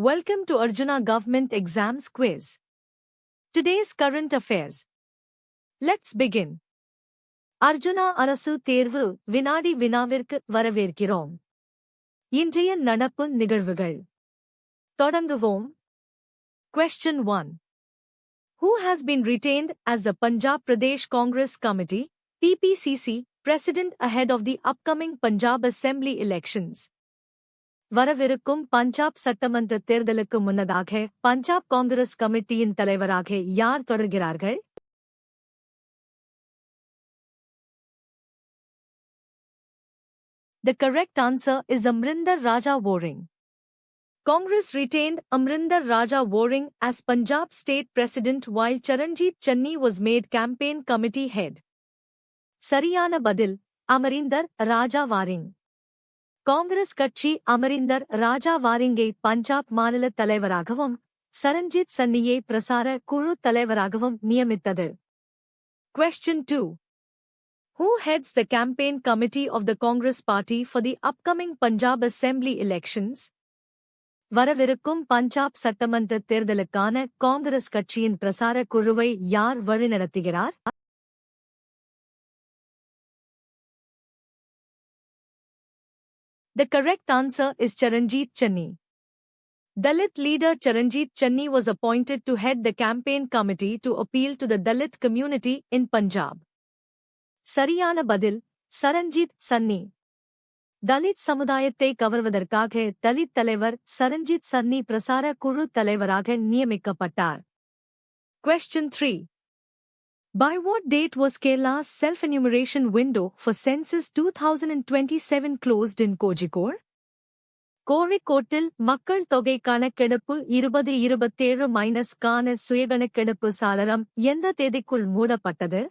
Welcome to Arjuna Government Exams Quiz. Today's current affairs. Let's begin. Arjuna Arasu தேர்வு வினாடி வினாவிற்கு வரவேற்கிறோம். இன்றைய நடப்பு நிகழ்வுகள். தொடங்குவோம். Question 1. Who has been retained as the Punjab Pradesh Congress Committee, PPCC, President ahead of the upcoming Punjab Assembly elections? வரவிருக்கும் பஞ்சாப் சட்டமன்ற தேர்தலுக்கு முன்னதாக பஞ்சாப் காங்கிரஸ் கமிட்டியின் தலைவராக யார் தொடர்கிறார்கள்? The correct answer is Amrinder Raja Waring. Congress retained Amrinder Raja Waring as Punjab State President while Charanjit Channi was made campaign committee head. சரியான பதில் அமரிந்தர் ராஜா worrying. Congress கட்சி அமரிந்தர் ராஜா வாரிங்கை பஞ்சாப் மாநில தலைவராகவும் சரண்ஜித் சன்னியை பிரசார குழு தலைவராகவும் நியமித்தது. Question 2. Who heads the campaign committee of the Congress party for the upcoming Punjab Assembly elections? வரவிருக்கும் பஞ்சாப் சட்டமன்ற தேர்தலுக்கான காங்கிரஸ் கட்சியின் பிரசார குழுவை யார் வழிநடத்துகிறார்? The correct answer is Charanjit Channi. Dalit leader Charanjit Channi was appointed to head the campaign committee to appeal to the Dalit community in Punjab. சரியான பதில் சரண்ஜித் சன்னி. தலித் சமுதாயத்தை கவர்வதற்காக தலித் தலைவர் சரண்ஜித் சன்னி பிரசார குழு தலைவராக நியமிக்கப்பட்டார். Question 3. By what date was Kerala's self-enumeration window for census 2027 closed in Kozhikode? கோழிக்கோட்டில் மக்கள் தொகை கணக்கெடுப்பு 2027- க்கான சுயகணக்கெடுப்பு சாளரம் எந்த தேதிக்குள் மூடப்பட்டது?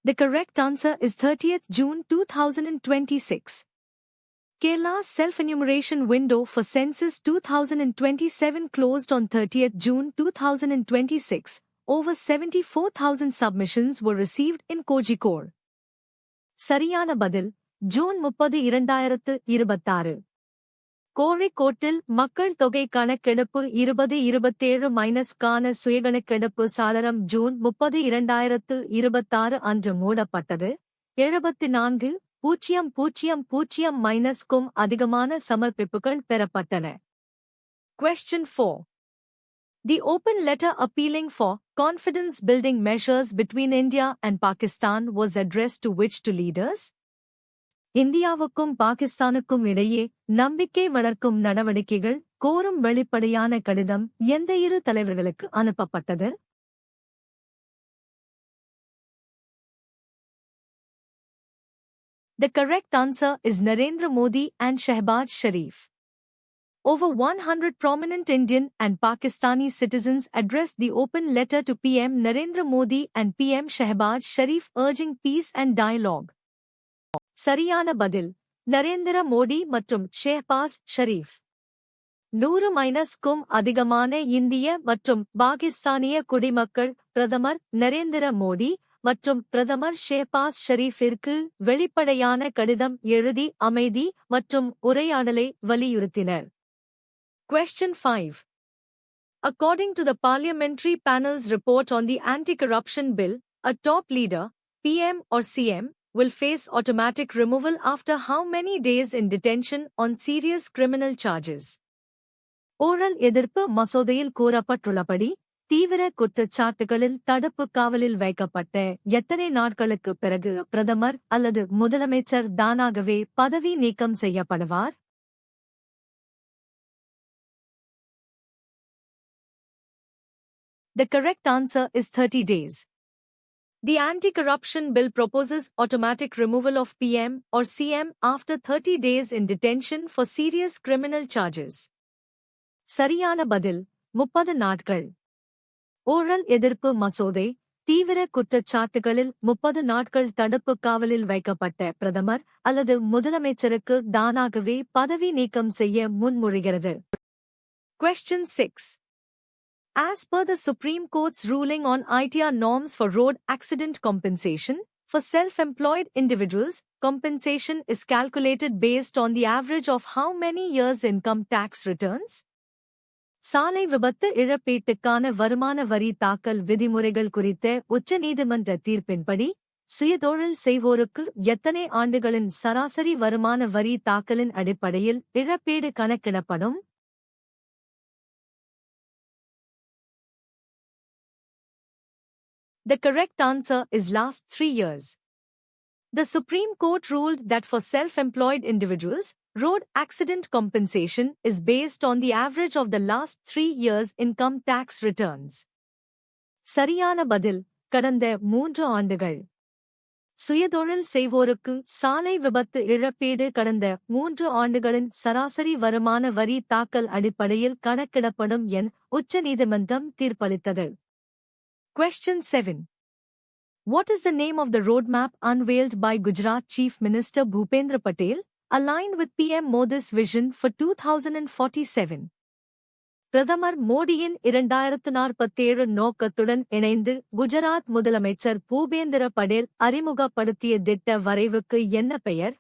The correct answer is 30th June 2026. Kerala's self-enumeration window for census 2027 closed on 30th June 2026. Over 74,000 submissions were received in Kozhikode. சரியான பதில் ஜூன் 30, 2026. கோழிக்கோட்டில் மக்கள் தொகை கணக்கெடுப்பு 2027- க்கான சுயகணக்கெடுப்பு சாளரம் ஜூன் 30, 2026 அன்று மூடப்பட்டது. 74,000- க்கும் அதிகமான சமர்ப்பிப்புகள் பெறப்பட்டன. Question 4. The open letter appealing for confidence-building measures between India and Pakistan was addressed to which two leaders? இந்தியாவுக்கும் பாகிஸ்தானுக்கும் இடையே நம்பிக்கை வளர்க்கும் நடவடிக்கைகள் கோரும் வெளிப்படையான கடிதம் எந்த இரு தலைவர்களுக்கு அனுப்பப்பட்டது? The correct answer is Narendra Modi and Shehbaz Sharif. Over 100 prominent Indian and Pakistani citizens addressed the open letter to PM Narendra Modi and PM Shehbaz Sharif urging peace and dialogue. சரியான பதில் நரேந்திர மோடி மற்றும் ஷெஹ்பாஸ் ஷரீஃப். 100- அதிகமான இந்திய மற்றும் பாகிஸ்தானிய குடிமக்கள் பிரதமர் நரேந்திர மோடி மற்றும் பிரதமர் ஷெஹ்பாஸ் ஷரீஃபிற்கு வெளிப்படையான கடிதம் எழுதி அமைதி மற்றும் உரையாடலை வலியுறுத்தினர். Question 5. According to the Parliamentary Panel's report on the Anti-Corruption Bill, a top leader, PM or CM, will face automatic removal after how many days in detention on serious criminal charges? Oral எதிர்ப்பு மசோதையில் கூறப்பட்டுள்ளபடி தீவிர குற்றச்சாட்டுகளில் தடுப்பு காவலில் வைக்கப்பட்ட எத்தனை நாட்களுக்கு பிறகு பிரதமர் அல்லது முதலமைச்சர் தானாகவே பதவி நீக்கம் செய்யப்படுவார்? The correct answer is 30 days. The anti-corruption bill proposes automatic removal of PM or CM after 30 days in detention for serious criminal charges. சரியான பதில் 30 நாட்கள். ஓரல் எதிர்ப்பு மசோதை தீவிர குற்றச்சாட்டுகளில் 30 நாட்கள் தடுப்பு காவலில் வைக்கப்பட்ட பிரதமர் அல்லது முதலமைச்சருக்கு தானாகவே பதவி நீக்கம் செய்ய முன்மொழிகிறது. Question 6. As per the Supreme Court's ruling on ITR norms for road accident compensation, For self-employed individuals, compensation is calculated based on the average of how many years income tax returns. சாலை விபத்து இழப்பீட்டுக்கான வருமான வரி தாக்கல் விதிமுறைகள் குறித்த உச்சநீதிமன்ற தீர்ப்பின்படி சுயதொழில் செய்வோருக்கு எத்தனை ஆண்டுகளின் சராசரி வருமான வரி தாக்கலின் அடிப்படையில் இழப்பீடு கணக்கிடப்படும்? The correct answer is last 3 years. The Supreme Court ruled that for self-employed individuals, road accident compensation is based on the average of the last 3 years' income tax returns. சரியான பதில் கடந்த 3 ஆண்டுகள். சுயதொழில் செய்வோருக்கு சாலை விபத்து இழப்பீடு கடந்த 3 ஆண்டுகளின் சராசரி வருமான வரி தாக்கல் அடிப்படையில் கணக்கிடப்படும் என உச்சநீதிமன்றம் தீர்ப்பளித்தது. Question 7. What is the name of the roadmap unveiled by Gujarat Chief Minister Bhupendra Patel, aligned with PM Modi's vision for 2047? பிரதமர் மோடியின் 2047 நோக்கத்துடன் இணைந்து குஜராத் முதலமைச்சர் பூபேந்திர படேல் அறிமுகப்படுத்திய திட்ட வரைவுக்கு என்ன பெயர்?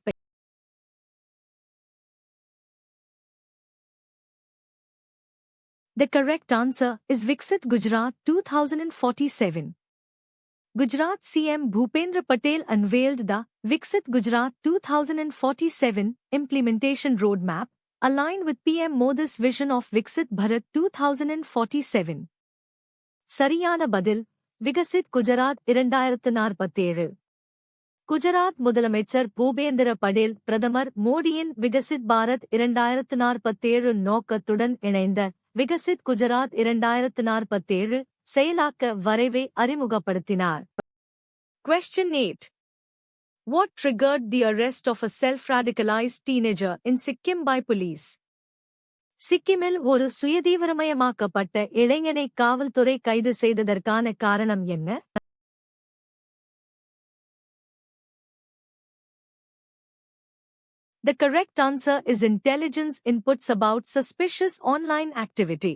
The correct answer is Viksit Gujarat 2047. Gujarat CM Bhupendra Patel unveiled the Viksit Gujarat 2047 implementation roadmap, aligned with PM Modi's vision of Viksit Bharat 2047. சரியான பதில் விகசித் குஜராத் 2047. குஜராத் முதலமைச்சர் பூபேந்திர படேல் பிரதமர் மோடியின் விகசித் பாரத் 2047 நோக்கத்துடன் இணைந்த விகசித் குஜராத் 2047 செயலாக்க வரைவை அறிமுகப்படுத்தினார். Question 8. What triggered the arrest of a self-radicalized teenager in Sikkim by police? சிக்கிமில் ஒரு சுயதீவிரமயமாக்கப்பட்ட இளைஞனை காவல்துறை கைது செய்ததற்கான காரணம் என்ன? The correct answer is intelligence inputs about suspicious online activity.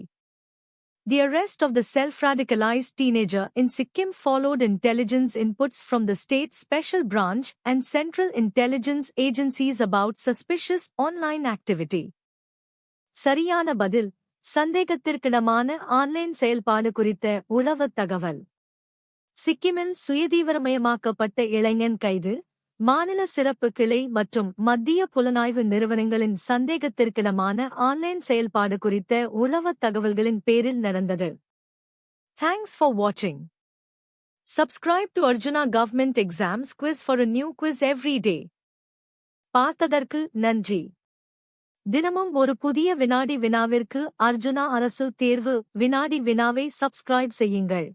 The arrest of the self-radicalized teenager in Sikkim followed intelligence inputs from the state special branch and central intelligence agencies about suspicious online activity. சரியான பதில் சந்தேகத்திற்கிடமான online செயல்பாடு குறித்த உளவுத் தகவல். சிக்கிமில் சுயதீவிரமயமாக்கப்பட்ட இளைஞன் கைது, மாநில சிறப்பு கிளை மற்றும் மத்திய புலனாய்வு நிறுவனங்களின் சந்தேகத்திற்கிடமான ஆன்லைன் செயல்பாடு குறித்த உளவுத் தகவல்களின் பேரில் நடந்தது. Thanks for watching. Subscribe to Arjuna Government Exams Quiz for a new quiz every day. பார்த்ததற்கு நன்றி. தினமும் ஒரு புதிய வினாடி வினாவிற்கு அர்ஜுனா அரசு தேர்வு வினாடி வினாவை சப்ஸ்கிரைப் செய்யுங்கள்.